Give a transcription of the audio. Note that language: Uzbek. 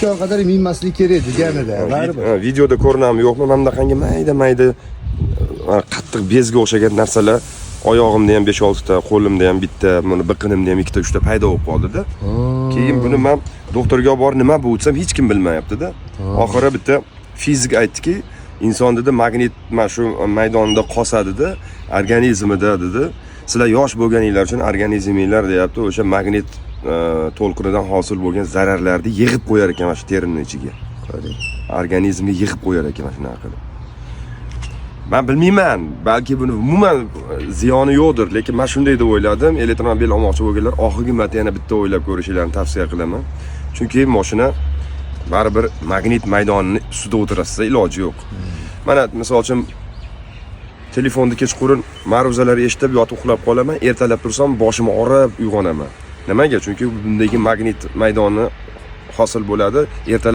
Şu kadar minmaslik kerak deganida, baribir. Videoda ko'rinami yo'qmi? Mana qangi mayda qattiq bezga o'xshagan narsalar oyog'imda ham 5-6 ta, qo'limda ham bitta, buni biqinimda ham 2 ta, 3 ta paydo bo'lib qoldi-da. Keyin buni men doktorga olib borib nima bo'lsam hech kim bilmayapti-da. Oxiri bitta fizik aytdiki, inson dedi magnit mana shu maydonda qolsa-da, organizmida dedi. Sizlar yosh bo'lganinglar uchun organizminglar deyapti, o'sha magnit to'lqinidan hosil bo'lgan zararlarni yig'ib qo'yar ekan mana shu terining ichiga. Organizmga yig'ib qo'yar ekan mana shunaqa qilib. Men bilmayman, balki buni umuman ziyoni yo'qdir, lekin men shunday deb o'yladim. Elektromobil olmoqchi bo'lganlar oxirgi marta yana bitta o'ylab ko'rishlarini tavsiya qilaman. Chunki mashina baribir magnit maydonini ustida o'tirasiz, iloji yo'q. Mana misol uchun telefonda kechqurun ma'ruzalar eshitib yotib uxlab qolaman, ertalab tursam boshim og'rib uyg'onaman. Nimaga? Chunki bundagi magnit maydoni hosil bo'ladi. Ertalab